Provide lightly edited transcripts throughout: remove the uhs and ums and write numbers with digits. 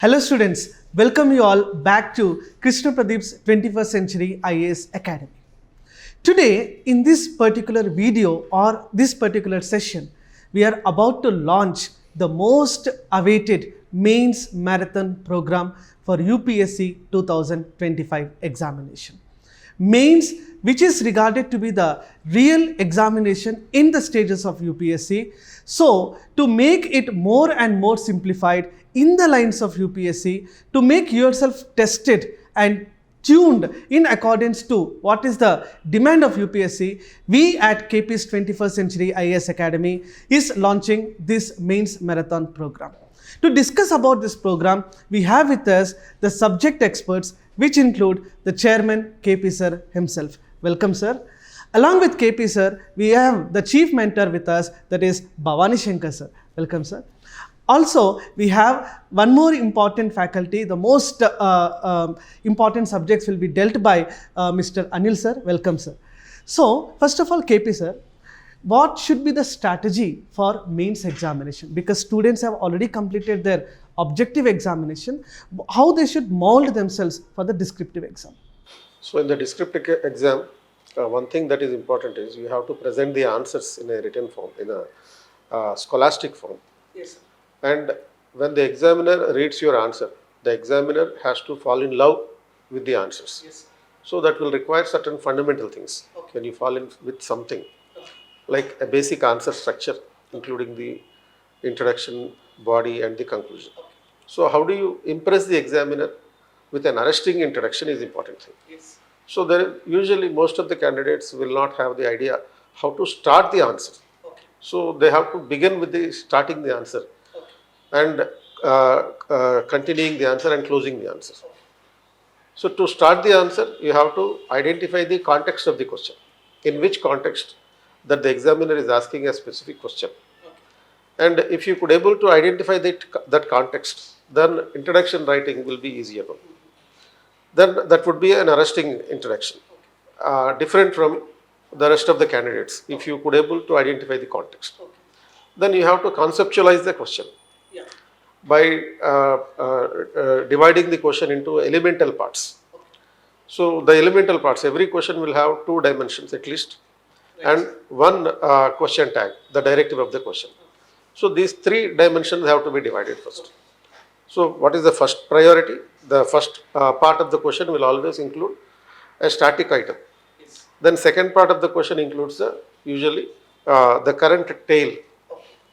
Hello students, welcome you all back to Krishna Pradeep's 21st Century IAS Academy. Today in this particular video or this particular session, we are about to launch the most awaited mains marathon program for UPSC 2025 examination. Mains, which is regarded to be the real examination in the stages of UPSC. So to make it more and more simplified in the lines of UPSC, to make yourself tested and tuned in accordance to what is the demand of UPSC, we at KP's 21st Century IAS Academy is launching this mains marathon program. To discuss about this program, we have with us the subject experts, which include the chairman KP sir himself. Welcome sir. Along with KP sir, we have the chief mentor with us, that is Bhavani Shankar sir. Welcome sir. Also, we have one more important faculty. The most important subjects will be dealt by Mr. Anil sir. Welcome sir. So, first of all, KP sir, what should be the strategy for mains examination? Because students have already completed their objective examination, how they should mold themselves for the descriptive exam? So in the descriptive exam, one thing that is important is you have to present the answers in a written form, in a scholastic form. Yes, sir. And when the examiner reads your answer, the examiner has to fall in love with the answers. Yes. So that will require certain fundamental things. Okay. When you fall in with something, like a basic answer structure, including the introduction, body and the conclusion. Okay. So how do you impress the examiner with an arresting introduction is important thing. Yes. So there usually most of the candidates will not have the idea how to start the answer. Okay. So they have to begin with the starting the answer and continuing the answer and closing the answer. So to start the answer, you have to identify the context of the question. In which context that the examiner is asking a specific question. And if you could able to identify that context, then introduction writing will be easier. Then that would be an arresting introduction, different from the rest of the candidates. If you could able to identify the context, then you have to conceptualize the question by dividing the question into elemental parts. So the elemental parts, every question will have two dimensions at least, and one question tag, the directive of the question. So these three dimensions have to be divided first. So what is the first priority? The first part of the question will always include a static item. Yes. Then second part of the question includes usually the current tail.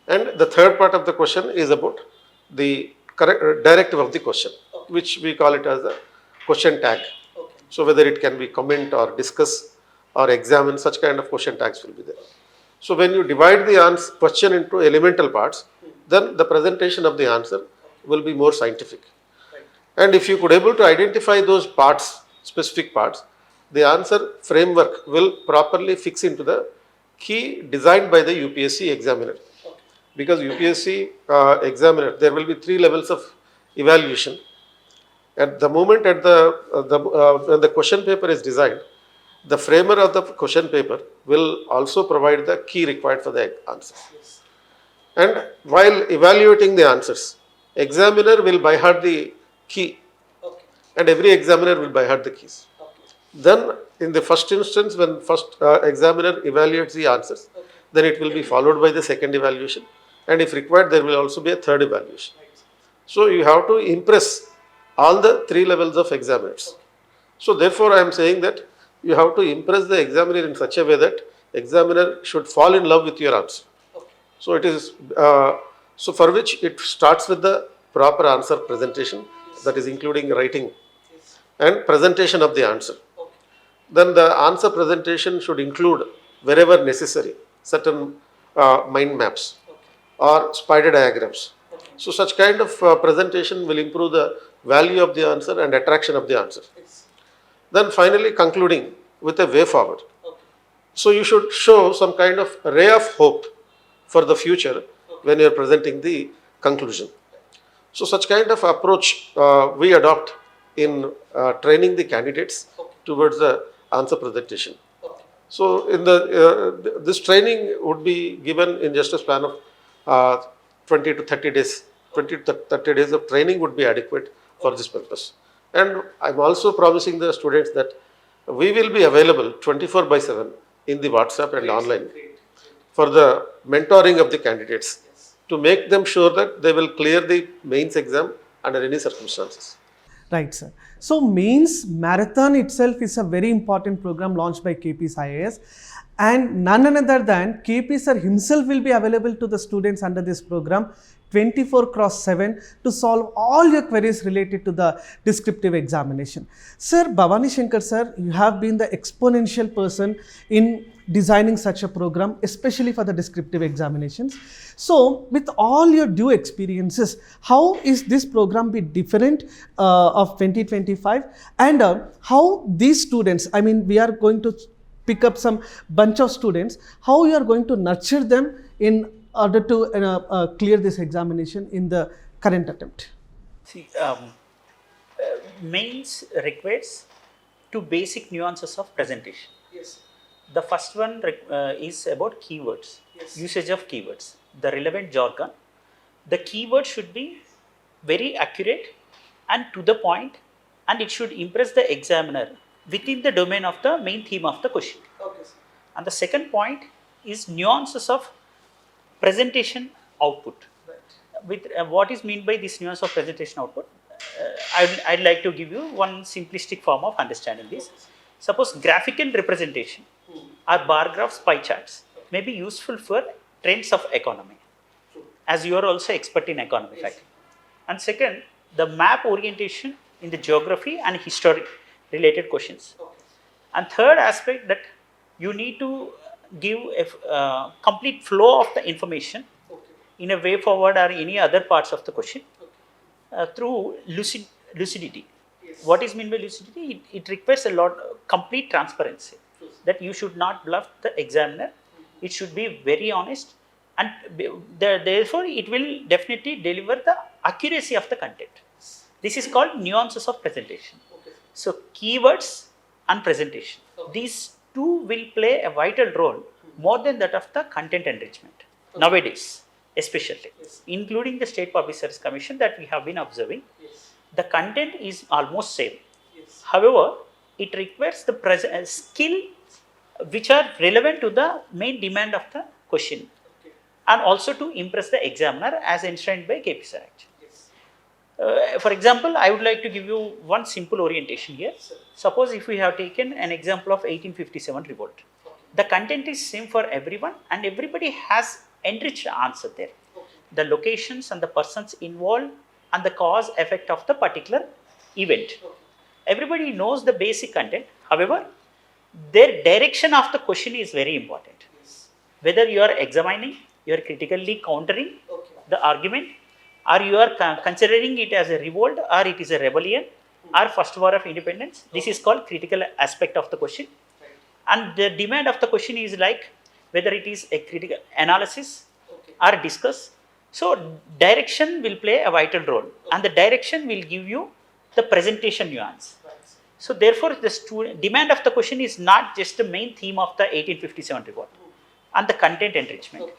And the third part of the question is about the directive of the question, which we call it as a question tag. So whether it can be comment or discuss or examine, such kind of question tags will be there. So when you divide the question into elemental parts, then the presentation of the answer will be more scientific. And if you could able to identify those parts, specific parts, the answer framework will properly fix into the key designed by the UPSC examiner. Because UPSC examiner, there will be three levels of evaluation. At the moment when the question paper is designed, the framer of the question paper will also provide the key required for the answer. Yes. And while evaluating the answers, examiner will by heart the key. Okay. And every examiner will by heart the keys. Okay. Then in the first instance, when first examiner evaluates the answers, then it will be followed by the second evaluation. And if required, there will also be a third evaluation. Right. So you have to impress all the three levels of examiners. Okay. So therefore, I am saying that you have to impress the examiner in such a way that examiner should fall in love with your answer. Okay. So it is so for which it starts with the proper answer presentation, yes. That is including writing, yes. And presentation of the answer. Okay. Then the answer presentation should include wherever necessary certain mind maps, okay. Or spider diagrams. Okay. So such kind of presentation will improve the value of the answer and attraction of the answer. Yes. Then finally concluding with a way forward. Okay. So you should show some kind of ray of hope for the future, okay. When you are presenting the conclusion. So such kind of approach we adopt in training the candidates, okay. Towards the answer presentation. Okay. So in this training would be given in just a span of 20 to 30 days 20 to 30 days of training would be adequate for this purpose. And I'm also promising the students that we will be available 24/7 in the WhatsApp and online for the mentoring of the candidates to make them sure that they will clear the mains exam under any circumstances. Right, sir. So, Mains Marathon itself is a very important program launched by KP's IAS, and none other than KP sir himself will be available to the students under this program 24/7 to solve all your queries related to the descriptive examination. Sir, Bhavani Shankar sir, you have been the exponential person in designing such a program, especially for the descriptive examinations. So, with all your due experiences, how is this program be different of 2025, and how these students, I mean, we are going to pick up some bunch of students, how you are going to nurture them in order to clear this examination in the current attempt? See, mains requires two basic nuances of presentation. Yes. The first one is about keywords, Yes. usage of keywords, the relevant jargon. The keyword should be very accurate and to the point, and it should impress the examiner within the domain of the main theme of the question. Okay, sir. And the second point is nuances of presentation output. Right. With what is meant by this nuance of presentation output, I'd like to give you one simplistic form of understanding this. Suppose graphical representation or bar graphs, pie charts may be useful for trends of economy, as you are also expert in economy. Yes. And second, the map orientation in the geography and history related questions. Okay. And third aspect, that you need to give a complete flow of the information Okay. in a way forward or any other parts of the question Okay. through lucidity. Yes. What is meant by lucidity? It requires a lot complete transparency, that you should not bluff the examiner. It should be very honest, and therefore it will definitely deliver the accuracy of the content. This is called nuances of presentation. Okay. So keywords and presentation, Okay. these two will play a vital role more than that of the content enrichment nowadays, especially Yes. including the State Public Service Commission that we have been observing. Yes. The content is almost same. Yes. However, it requires the skill which are relevant to the main demand of the question, Okay. and also to impress the examiner as enshrined by KP Sir. Yes. For example, I would like to give you one simple orientation here. Sir. Suppose if we have taken an example of 1857 revolt, Okay. the content is same for everyone and everybody has enriched answer there. Okay. The locations and the persons involved and the cause effect of the particular event. Okay. Everybody knows the basic content. However, their direction of the question is very important. Yes. Whether you are examining, you are critically countering Okay. the argument, or you are considering it as a revolt, or it is a rebellion, or first war of independence. This is called critical aspect of the question. Right. And the demand of the question is like whether it is a critical analysis Okay. or discuss. So direction will play a vital role, and the direction will give you the presentation nuance. Right. So therefore, the demand of the question is not just the main theme of the 1857 revolt and the content enrichment. Okay.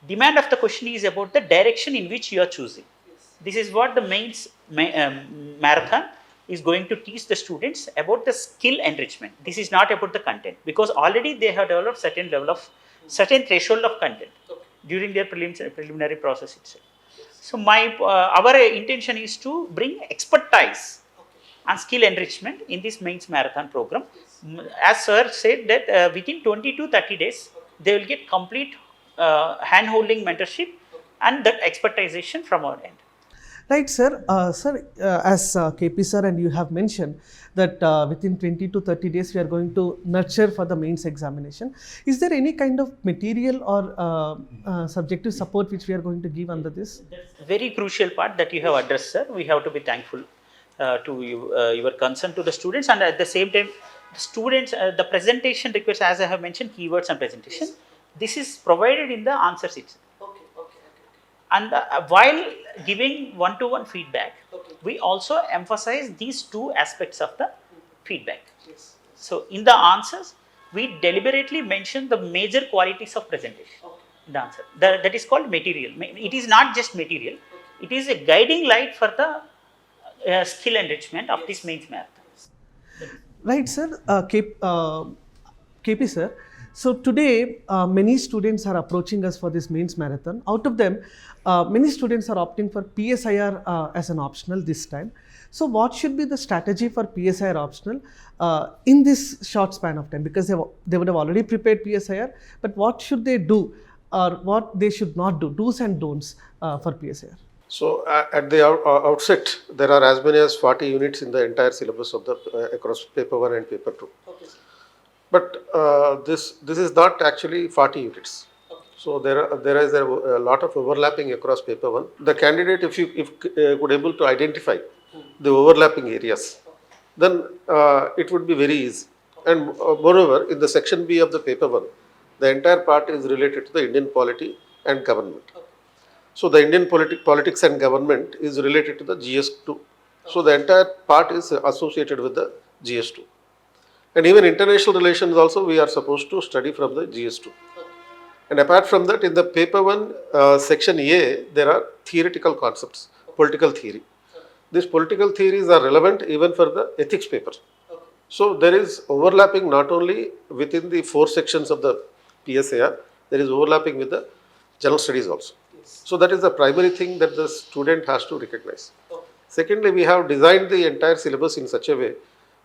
Demand of the question is about the direction in which you are choosing. Yes. This is what the mains marathon is going to teach the students about the skill enrichment. This is not about the content, because already they have developed certain threshold of content Okay. during their preliminary process itself. So our intention is to bring expertise Okay. and skill enrichment in this mains marathon program. As sir said that within 20 to 30 days, they will get complete hand-holding mentorship and that expertization from our end. Right, sir. As KP sir and you have mentioned that within 20 to 30 days we are going to nurture for the mains examination. Is there any kind of material or subjective support which we are going to give under this? That's a very crucial part that you have addressed, sir. We have to be thankful to you, your concern to the students, and at the same time, the students, the presentation requires, as I have mentioned, keywords and presentation. This is provided in the answers itself. Okay. And while giving one-to-one feedback, Okay. we also emphasize these two aspects of the feedback. Yes. So in the answers, we deliberately mention the major qualities of presentation. Okay. The answer that is called material. It is not just material. Okay. It is a guiding light for the skill enrichment of this mains marathon. Right, sir. KP, sir. So today, many students are approaching us for this mains marathon. Out of them, many students are opting for PSIR as an optional this time. So what should be the strategy for PSIR optional in this short span of time? Because they would have already prepared PSIR, but what should they do or what they should not do, do's and don'ts for PSIR? So at the outset, there are as many as 40 units in the entire syllabus of the across paper 1 and paper 2. Okay. But this is not actually 40 units. Okay. So there is a lot of overlapping across paper 1. The candidate, if could able to identify the overlapping areas, then it would be very easy. And moreover, in the section B of the paper 1, the entire part is related to the Indian polity and government. So the Indian politics and government is related to the GS2. So the entire part is associated with the GS2. And even international relations also we are supposed to study from the GS2. And apart from that, in the paper 1 section A, there are theoretical concepts, political theory. These political theories are relevant even for the ethics paper. So there is overlapping not only within the 4 sections of the PSAR, there is overlapping with the general studies also. So that is the primary thing that the student has to recognize. Secondly, we have designed the entire syllabus in such a way,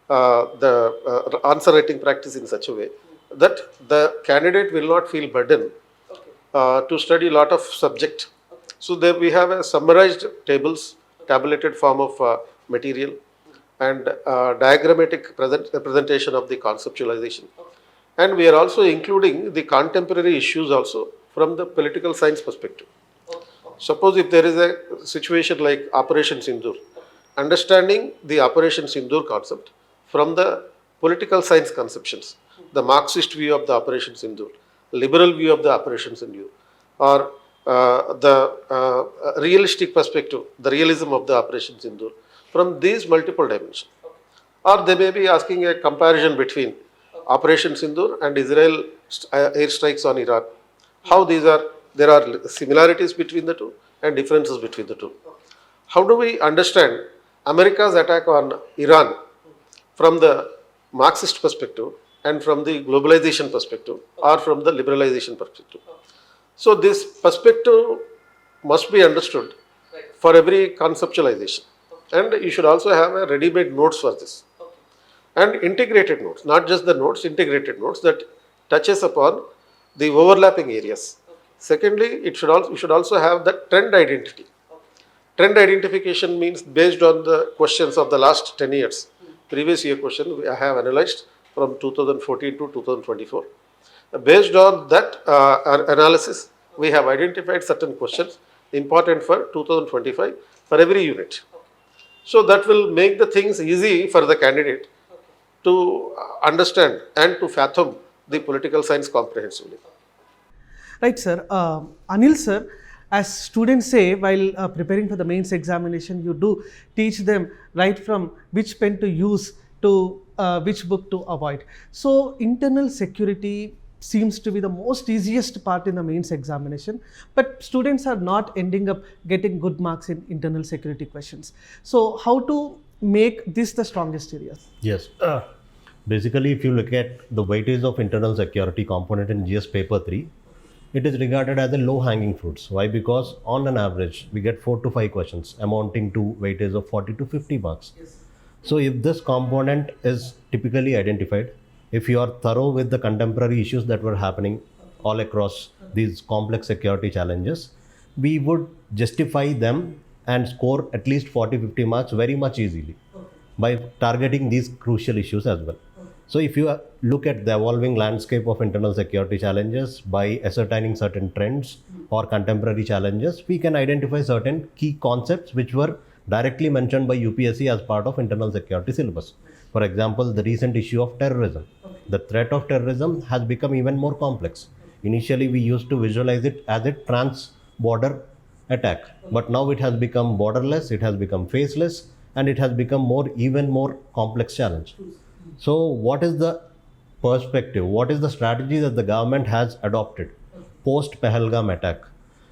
the answer writing practice in such a way that the candidate will not feel burdened to study a lot of subject. So there we have a summarized tables, tabulated form of material and diagrammatic presentation of the conceptualization. And we are also including the contemporary issues also from the political science perspective. Suppose if there is a situation like Operation Sindoor, understanding the Operation Sindoor concept from the political science conceptions, the Marxist view of the Operation Sindoor, liberal view of the Operation Sindoor, or the realistic perspective, the realism of the Operation Sindoor, from these multiple dimensions. Or they may be asking a comparison between Operation Sindoor and Israel airstrikes on Iran. How there are similarities between the two and differences between the two. How do we understand America's attack on Iran from the Marxist perspective and from the globalization perspective or from the liberalization perspective? So this perspective must be understood for every conceptualization. And you should also have a ready-made notes for this. And integrated notes, not just the notes, integrated notes that touches upon the overlapping areas. Secondly, you should also have the trend identity. Trend identification means based on the questions of the last 10 years. Previous year question I have analyzed from 2014 to 2024. Based on that analysis, we have identified certain questions important for 2025 for every unit. So that will make the things easy for the candidate to understand and to fathom the political science comprehensively. Right, sir. Anil, sir, as students say while preparing for the mains examination, you do teach them right from which pen to use to which book to avoid. So internal security seems to be the most easiest part in the mains examination, but students are not ending up getting good marks in internal security questions. So how to make this the strongest area? Yes. Basically, if you look at the weightage of internal security component in GS paper 3, it is regarded as a low-hanging fruits. Why? Because on an average, we get 4 to 5 questions amounting to weightage of 40 to 50 marks. Yes. So if this component is typically identified, if you are thorough with the contemporary issues that were happening all across these complex security challenges, we would justify them and score at least 40-50 marks very much easily by targeting these crucial issues as well. So if you look at the evolving landscape of internal security challenges by ascertaining certain trends or contemporary challenges, we can identify certain key concepts which were directly mentioned by UPSC as part of internal security syllabus. For example, the recent issue of terrorism. The threat of terrorism has become even more complex. Initially, we used to visualize it as a trans-border attack, but now it has become borderless, it has become faceless, and it has become even more complex challenge. So what is the perspective, what is the strategy that the government has adopted post Pahalgam attack?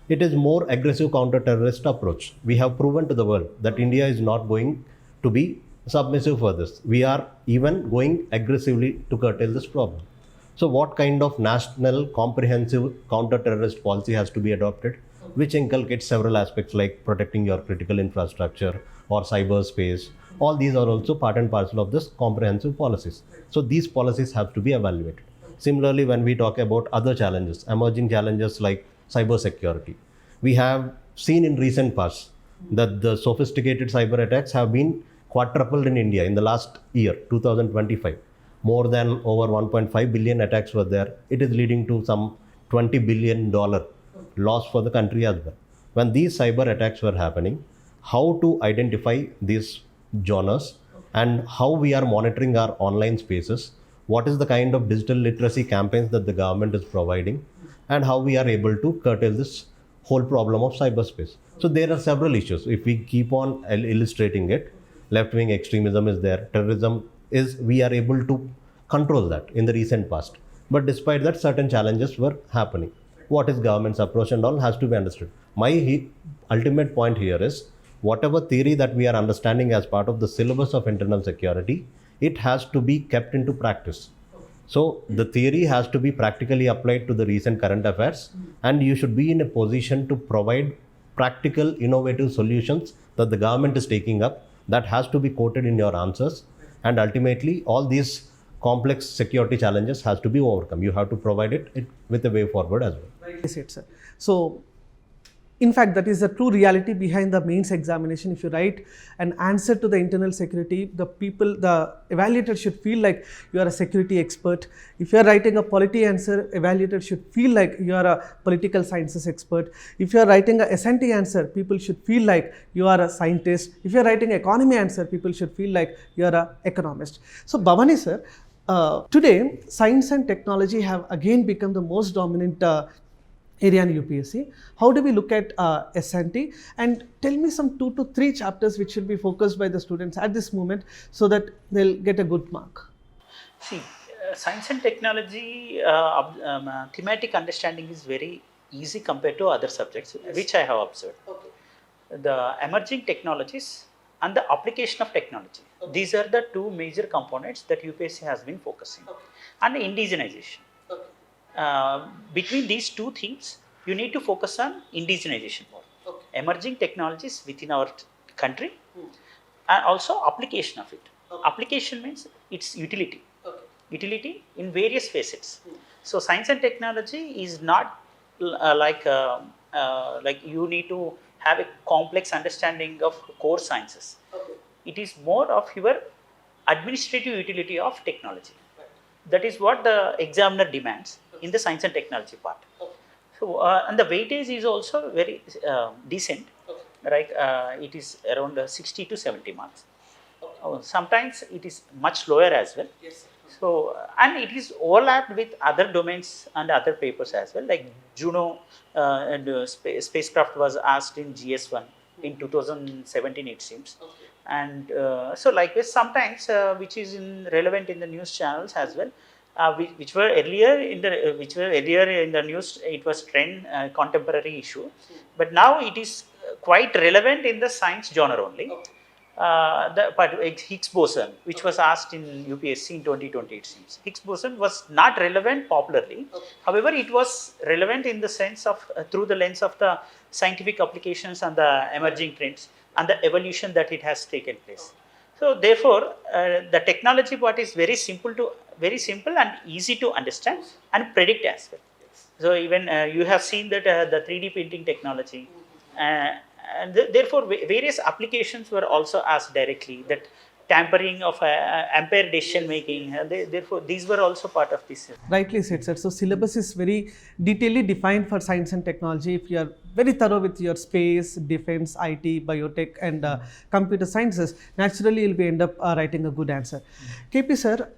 It is more aggressive counter-terrorist approach. We have proven to the world that India is not going to be submissive for this. We are even going aggressively to curtail this problem. So what kind of national comprehensive counter-terrorist policy has to be adopted, which inculcates several aspects like protecting your critical infrastructure or cyberspace? All these are also part and parcel of this comprehensive policies. So these policies have to be evaluated. Similarly, when we talk about other challenges, emerging challenges like cybersecurity, we have seen in recent past that the sophisticated cyber attacks have been quadrupled in India in the last year, 2025. More than over 1.5 billion attacks were there. It is leading to some $20 billion loss for the country as well. When these cyber attacks were happening, how to identify these genres and how we are monitoring our online spaces, what is the kind of digital literacy campaigns that the government is providing, and how we are able to curtail this whole problem of cyberspace. So there are several issues. If we keep on illustrating it, left-wing extremism is there, terrorism is, we are able to control that in the recent past. But despite that, certain challenges were happening. What is government's approach and all has to be understood. My ultimate point here is, whatever theory that we are understanding as part of the syllabus of internal security, it has to be kept into practice. So the theory has to be practically applied to the recent current affairs, and you should be in a position to provide practical, innovative solutions that the government is taking up. That has to be quoted in your answers, and ultimately all these complex security challenges has to be overcome. You have to provide it with a way forward as well. Yes, sir. So, in fact, that is the true reality behind the mains examination. If you write an answer to the internal security, the evaluator should feel like you are a security expert. If you are writing a polity answer, evaluator should feel like you are a political sciences expert. If you are writing a S&T answer, people should feel like you are a scientist. If you are writing economy answer, people should feel like you are an economist. So, Bhavani sir, today science and technology have again become the most dominant area in UPSC. How do we look at S&T? And tell me some 2 to 3 chapters which should be focused by the students at this moment so that they'll get a good mark. See, science and technology thematic understanding is very easy compared to other subjects, which I have observed. Okay. The emerging technologies and the application of technology. Okay. These are the 2 major components that UPSC has been focusing. Okay. And indigenization. Between these 2 things, you need to focus on indigenization more. Okay. Emerging technologies within our country and also application of it. Okay. Application means its utility. Okay. Utility in various facets. So science and technology is not like you need to have a complex understanding of core sciences. Okay. It is more of your administrative utility of technology. Right. That is what the examiner demands in the science and technology part. Okay. So, and the weightage is also very decent, okay. Right? It is around 60 to 70 marks. Okay. Sometimes it is much lower as well. Yes. So, and it is overlapped with other domains and other papers as well, like Juno and spacecraft was asked in GS1 in 2017 it seems. Okay. And so likewise sometimes which is relevant in the news channels as well. Which were earlier in the news, it was trend contemporary issue, but now it is quite relevant in the science genre only. Okay. Higgs boson, which was asked in UPSC in 2020, it seems. Higgs boson was not relevant popularly. Okay. However, it was relevant in the sense of through the lens of the scientific applications and the emerging trends and the evolution that it has taken place. So therefore, the technology part is very simple and easy to understand and predict as well. Yes. So even you have seen that the 3D printing technology, and therefore various applications were also asked directly. That tampering of ampere decision making. Therefore, these were also part of this. Rightly said, sir. So syllabus is very detailedly defined for science and technology. If you are very thorough with your space, defense, IT, biotech, and computer sciences, naturally you'll be end up writing a good answer. KP sir,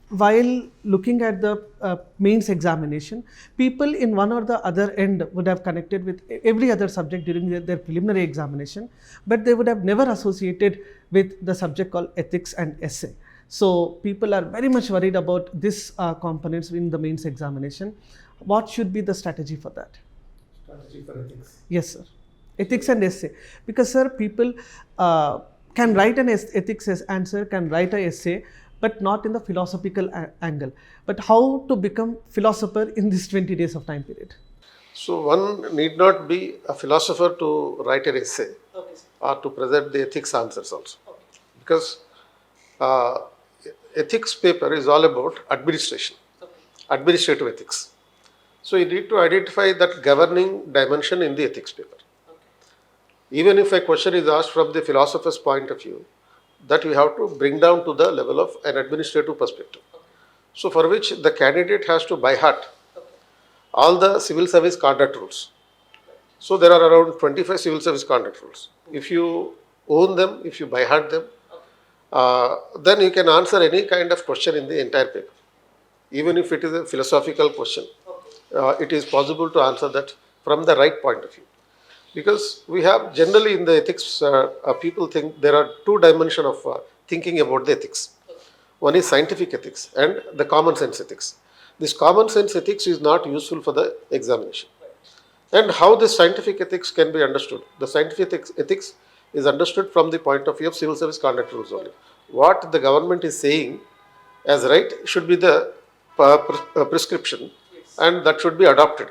while looking at the mains examination, people in one or the other end would have connected with every other subject during their preliminary examination, but they would have never associated with the subject called ethics and essay. So people are very much worried about this components in the mains examination. What should be the strategy for that? Yes, sir. Ethics and essay. Because, sir, people can write an ethics answer, can write an essay, but not in the philosophical angle. But how to become philosopher in this 20 days of time period? So one need not be a philosopher to write an essay or to present the ethics answers also. Because uh, ethics paper is all about administration, administrative ethics. So you need to identify that governing dimension in the ethics paper. Even if a question is asked from the philosopher's point of view, that you have to bring down to the level of an administrative perspective. So for which the candidate has to by heart all the civil service conduct rules. So there are around 25 civil service conduct rules. If you own them, if you by heart them, then you can answer any kind of question in the entire paper. Even if it is a philosophical question, it is possible to answer that from the right point of view. Because we have generally in the ethics, people think there are two dimensions of thinking about the ethics. One is scientific ethics and the common sense ethics. This common sense ethics is not useful for the examination. And how this scientific ethics can be understood? The scientific ethics is understood from the point of view of civil service conduct rules only. What the government is saying as right should be the prescription, and that should be adopted.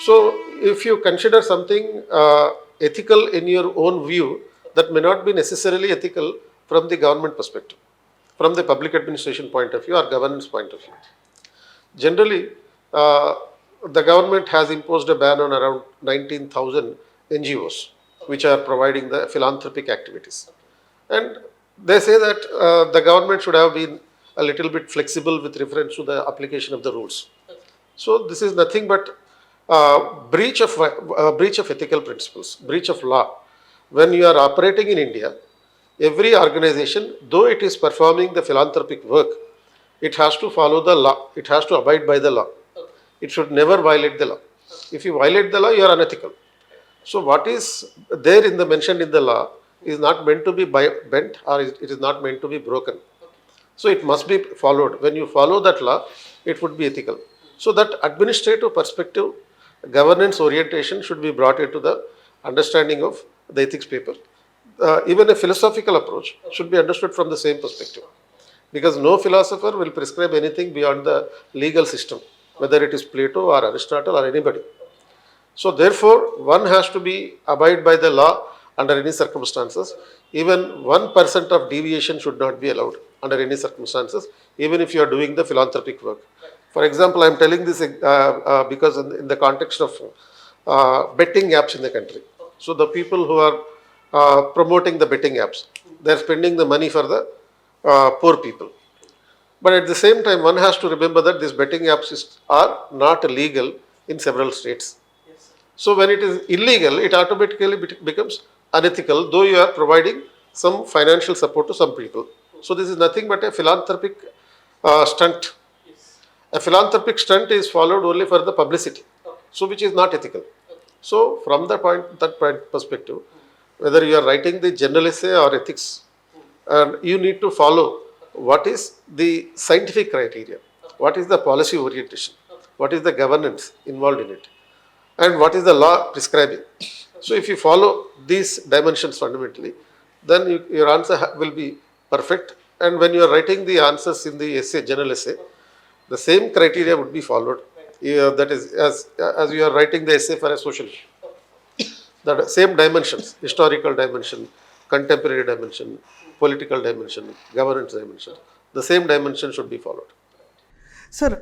So if you consider something ethical in your own view, that may not be necessarily ethical from the government perspective, from the public administration point of view or governance point of view. Generally, the government has imposed a ban on around 19,000 NGOs which are providing the philanthropic activities. And they say that the government should have been a little bit flexible with reference to the application of the rules. So this is nothing but breach of ethical principles, breach of law. When you are operating in India, every organization, though it is performing the philanthropic work, it has to follow the law. It has to abide by the law. It should never violate the law. If you violate the law, you are unethical. So what is there in the mentioned in the law is not meant to be bent, or it is not meant to be broken. So it must be followed. When you follow that law, it would be ethical. So that administrative perspective, governance orientation should be brought into the understanding of the ethics paper. Even a philosophical approach should be understood from the same perspective. Because no philosopher will prescribe anything beyond the legal system, whether it is Plato or Aristotle or anybody. So therefore, one has to be abide by the law under any circumstances. Even 1% of deviation should not be allowed under any circumstances, even if you are doing the philanthropic work. For example, I am telling this because in the context of betting apps in the country. So the people who are promoting the betting apps, they are spending the money for the poor people. But at the same time, one has to remember that these betting apps are not legal in several states. So when it is illegal, it automatically becomes unethical, though you are providing some financial support to some people. So this is nothing but a philanthropic stunt. A philanthropic stunt is followed only for the publicity, so which is not ethical. So from that point perspective, whether you are writing the general essay or ethics, you need to follow what is the scientific criteria, what is the policy orientation, what is the governance involved in it, and what is the law prescribing. So if you follow these dimensions fundamentally, then your answer will be perfect. And when you are writing the answers in the essay, general essay, the same criteria would be followed. That is, as you are writing the essay for a social issue, the same dimensions, historical dimension, contemporary dimension, political dimension, governance dimension, the same dimension should be followed. Sir,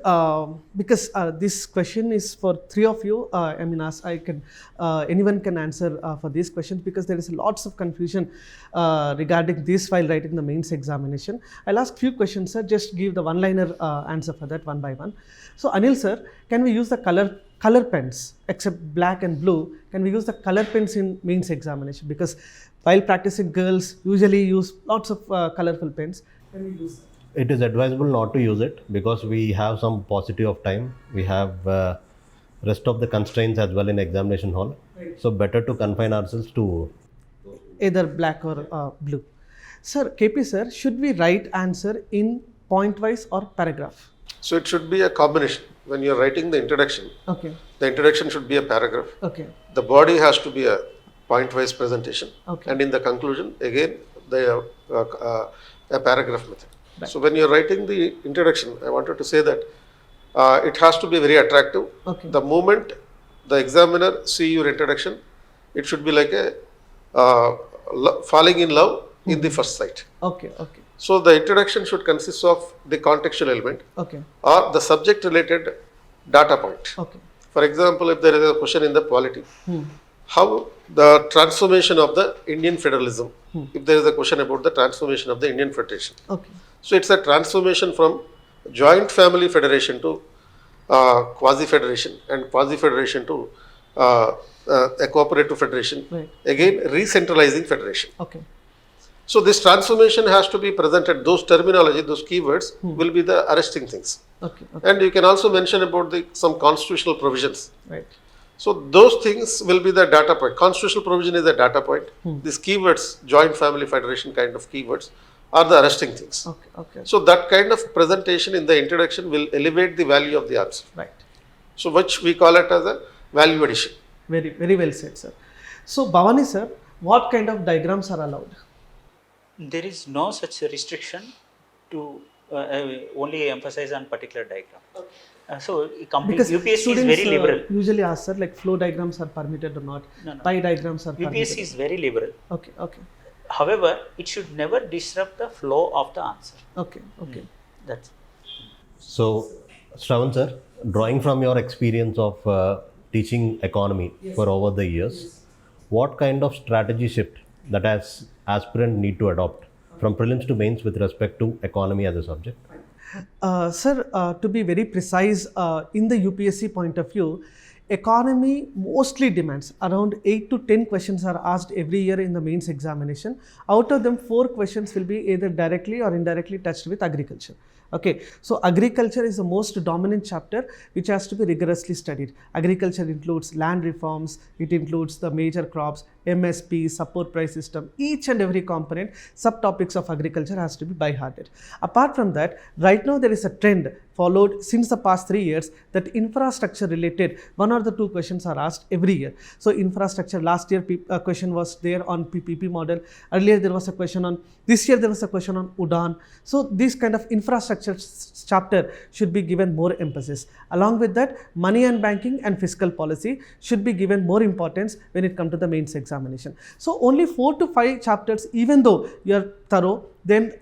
because this question is for three of you, anyone can answer for these questions, because there is lots of confusion regarding this while writing the mains examination. I'll ask few questions, sir. Just give the one-liner answer for that one by one. So, Anil sir, can we use the color pens except black and blue? Can we use the color pens in mains examination? Because while practicing, girls usually use lots of colorful pens. Can we use that? It is advisable not to use it because we have some paucity of time. We have rest of the constraints as well in examination hall. Right. So better to confine ourselves to either black or blue. Sir, KP sir, should we write answer in point wise or paragraph? So it should be a combination. When you're writing the introduction should be a paragraph. The body has to be a point-wise presentation. And in the conclusion, again, a paragraph method. Right. So when you're writing the introduction, I wanted to say that it has to be very attractive. The moment the examiner see your introduction, it should be like a falling in love in the first sight. So the introduction should consist of the contextual element or the subject related data point. For example, if there is a question in the polity, how the transformation of the Indian federalism, if there is a question about the transformation of the Indian federation. So it's a transformation from joint family federation to quasi-federation and quasi-federation to a cooperative federation, again re-centralizing federation. So this transformation has to be presented, those terminology, those keywords will be the arresting things. And you can also mention about some constitutional provisions. So those things will be the data point. Constitutional provision is a data point. These keywords, joint family federation kind of keywords, are the arresting things. So that kind of presentation in the introduction will elevate the value of the answer. So which we call it as a value addition. Very, very well said, sir. So Bhavani sir, what kind of diagrams are allowed? There is no such restriction to only emphasize on particular diagram. So Because UPSC is students, very liberal. Usually ask, sir, like flow diagrams are permitted or not? Pie diagrams are permitted? UPSC is very liberal. Okay. However, it should never disrupt the flow of the answer. That's So, Shravan sir, drawing from your experience of teaching economy for over the years, what kind of strategy shift that as aspirant need to adopt from prelims to mains with respect to economy as a subject? Sir, to be very precise, in the UPSC point of view, economy mostly demands around 8 to 10 questions are asked every year in the mains examination. Out of them, 4 questions will be either directly or indirectly touched with agriculture. So agriculture is the most dominant chapter which has to be rigorously studied. Agriculture includes land reforms, it includes the major crops, MSP, support price system, each and every component, subtopics of agriculture has to be by-hearted. Apart from that, right now there is a trend followed since the past 3 years that infrastructure related 1 or 2 questions are asked every year. So infrastructure, last year a question was there on PPP model, earlier there was a question on, this year there was a question on UDAN. So this kind of infrastructure chapter should be given more emphasis. Along with that, money and banking and fiscal policy should be given more importance when it comes to the mains examination. So only 4 to 5 chapters, even though you are thorough, then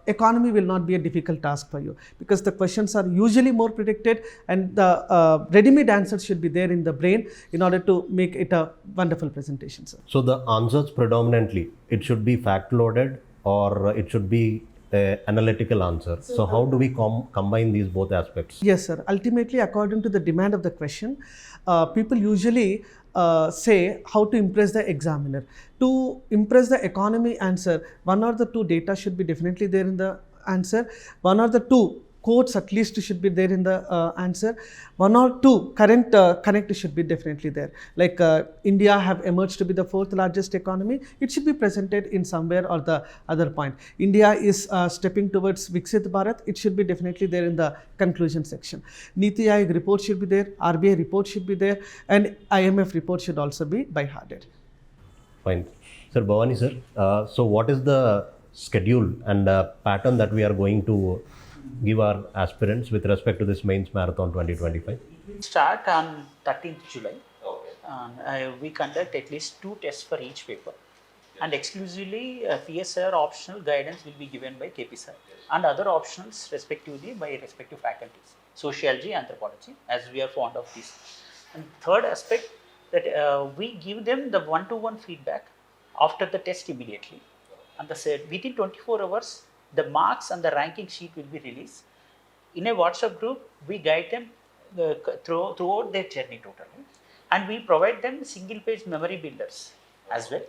economy will not be a difficult task for you because the questions are usually more predicted and the ready-made answers should be there in the brain in order to make it a wonderful presentation, sir. So the answers predominantly, it should be fact-loaded or it should be analytical answer. So how do we combine these both aspects? Yes, sir. Ultimately, according to the demand of the question, people usually say how to impress the examiner. To impress the economy answer, 1 or 2 data should be definitely there in the answer. 1 or 2 quotes at least should be there in the answer. 1 or 2 current connect should be definitely there. Like India have emerged to be the 4th largest economy. It should be presented in somewhere or the other point. India is stepping towards Viksit Bharat. It should be definitely there in the conclusion section. Niti Aayog report should be there. RBI report should be there. And IMF report should also be by-hearted. Fine. Sir, Bhavani sir, so what is the schedule and pattern that we are going to give our aspirants with respect to this mains marathon 2025? We start on 13th July. And we conduct at least 2 tests for each paper. And exclusively PSR optional guidance will be given by KP sir and other optionals respectively by respective faculties, sociology, anthropology, as we are fond of this. And third aspect that we give them the one-to-one feedback after the test immediately. And within 24 hours, the marks and the ranking sheet will be released. In a WhatsApp group, we guide them throughout their journey totally. And we provide them single-page memory builders as well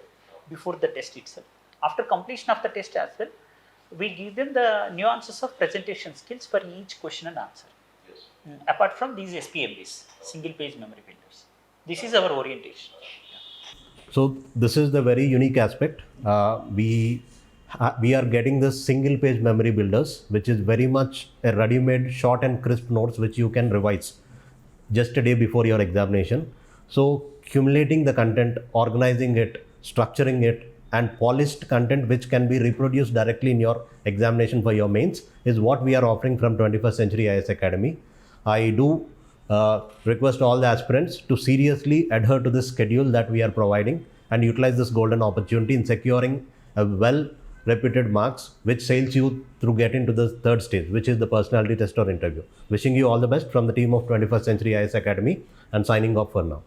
before the test itself. After completion of the test as well, we give them the nuances of presentation skills for each question and answer. Apart from these SPMBs, single-page memory builders. This is our orientation. So this is the very unique aspect. We we are getting this single page memory builders, which is very much a ready-made short and crisp notes which you can revise just a day before your examination. So accumulating the content, organizing it, structuring it, and polished content which can be reproduced directly in your examination for your mains is what we are offering from 21st Century IAS Academy. I do request all the aspirants to seriously adhere to this schedule that we are providing and utilize this golden opportunity in securing a well reputed marks which sails you through get into the third stage, which is the personality test or interview. Wishing you all the best from the team of 21st Century IAS Academy and signing off for now.